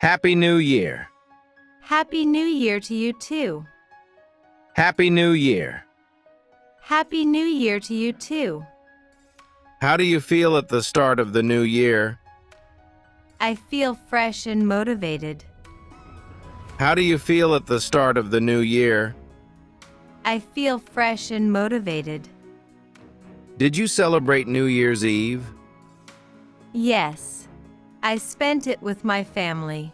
Happy New Year. Happy New Year to you too. Happy New Year. Happy New Year to you too. How do you feel at the start of the new year? I feel fresh and motivated. How do you feel at the start of the new year? I feel fresh and motivated. Did you celebrate New Year's Eve? Yes. I spent it with my family.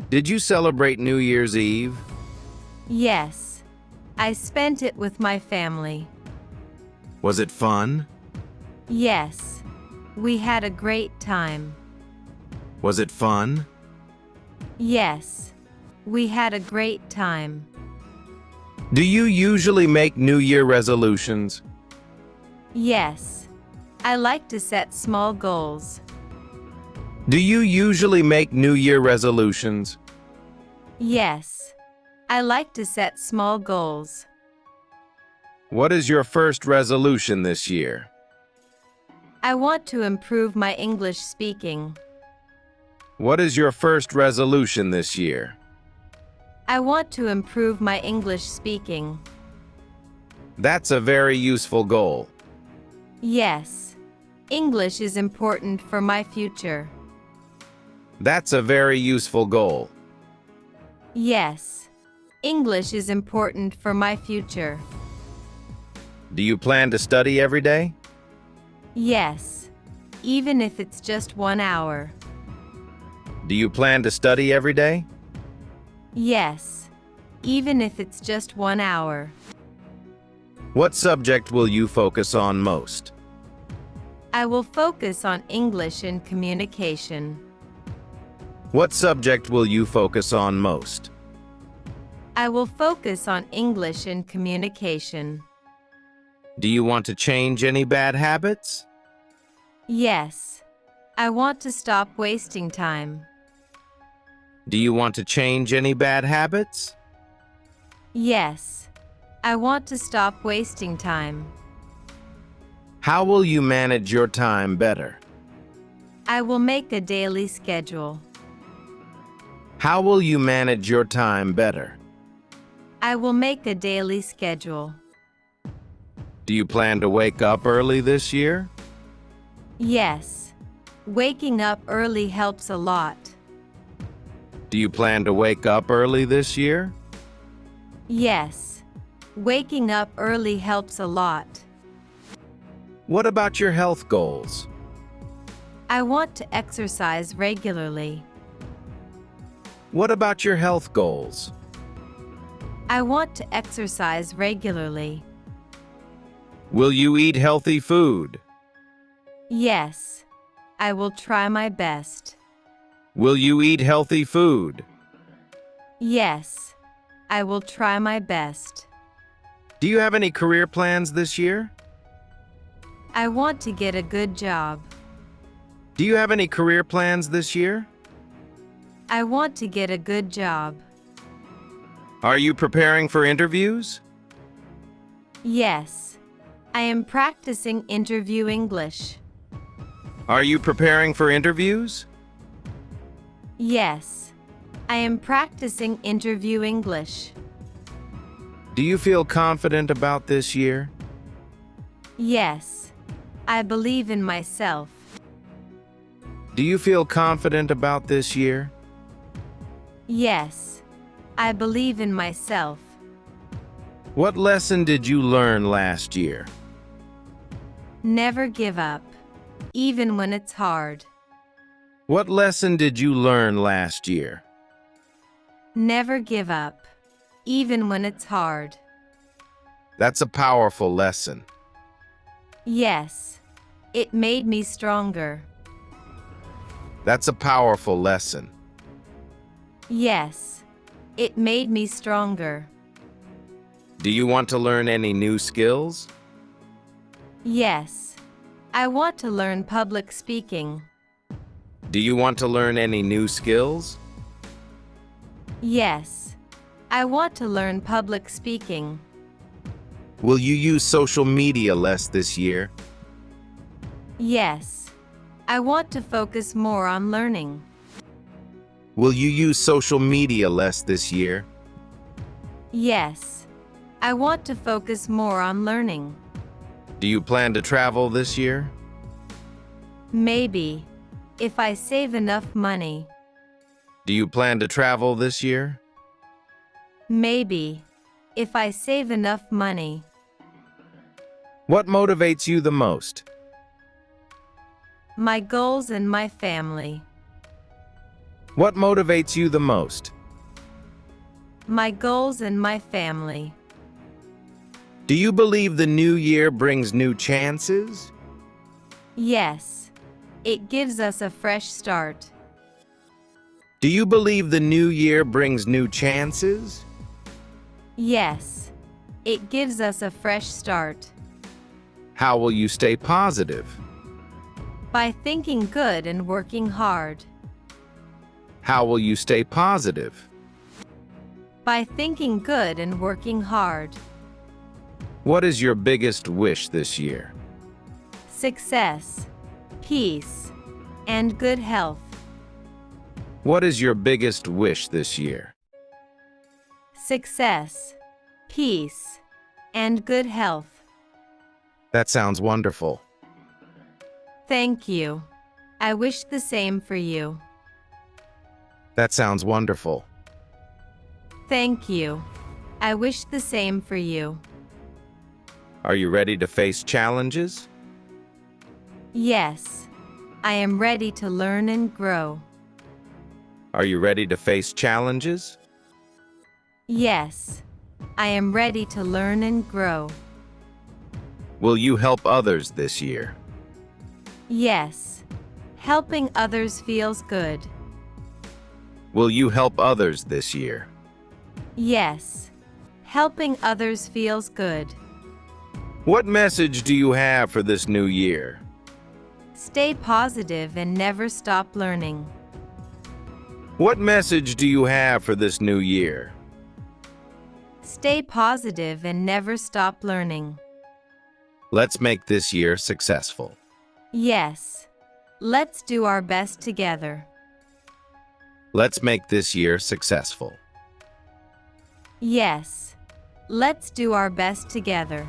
Did you celebrate New Year's Eve? Yes. I spent it with my family. Was it fun? Yes. We had a great time. Was it fun? Yes. We had a great time. Do you usually make New Year resolutions? Yes. I like to set small goals. Do you usually make New Year resolutions? Yes. I like to set small goals. What is your first resolution this year? I want to improve my English speaking. What is your first resolution this year? I want to improve my English speaking. That's a very useful goal. Yes. English is important for my future. That's a very useful goal. Yes. English is important for my future. Do you plan to study every day? Yes. Even if it's just 1 hour. Do you plan to study every day? Yes. Even if it's just 1 hour. What subject will you focus on most? I will focus on English and communication. What subject will you focus on most? I will focus on English and communication. Do you want to change any bad habits? Yes. I want to stop wasting time. Do you want to change any bad habits? Yes. I want to stop wasting time. How will you manage your time better? I will make a daily schedule. How will you manage your time better? I will make a daily schedule. Do you plan to wake up early this year? Yes. Waking up early helps a lot. Do you plan to wake up early this year? Yes. Waking up early helps a lot. What about your health goals? I want to exercise regularly. What about your health goals? I want to exercise regularly. Will you eat healthy food? Yes. I will try my best. Will you eat healthy food? Yes. I will try my best. Do you have any career plans this year? I want to get a good job. Do you have any career plans this year? I want to get a good job. Are you preparing for interviews? Yes. I am practicing interview English. Are you preparing for interviews? Yes. I am practicing interview English. Do you feel confident about this year? Yes. I believe in myself. Do you feel confident about this year? Yes. I believe in myself. What lesson did you learn last year? Never give up, even when it's hard. What lesson did you learn last year? Never give up, even when it's hard. That's a powerful lesson. Yes. It made me stronger. That's a powerful lesson. Yes. It made me stronger. Do you want to learn any new skills? Yes. I want to learn public speaking. Do you want to learn any new skills? Yes. I want to learn public speaking. Will you use social media less this year? Yes. I want to focus more on learning. Will you use social media less this year? Yes. I want to focus more on learning. Do you plan to travel this year? Maybe. If I save enough money. Do you plan to travel this year? Maybe. If I save enough money. What motivates you the most? My goals and my family. What motivates you the most? My goals and my family. Do you believe the new year brings new chances? Yes. It gives us a fresh start. Do you believe the new year brings new chances? Yes. It gives us a fresh start. How will you stay positive? By thinking good and working hard. How will you stay positive? By thinking good and working hard. What is your biggest wish this year? Success, peace, and good health. What is your biggest wish this year? Success, peace, and good health. That sounds wonderful. Thank you. I wish the same for you. That sounds wonderful. Thank you. I wish the same for you. Are you ready to face challenges? Yes. I am ready to learn and grow. Are you ready to face challenges? Yes. I am ready to learn and grow. Will you help others this year? Yes. Helping others feels good. Will you help others this year? Yes. Helping others feels good. What message do you have for this new year? Stay positive and never stop learning. What message do you have for this new year? Stay positive and never stop learning. Let's make this year successful. Yes. Let's do our best together. Let's make this year successful. Yes. Let's do our best together.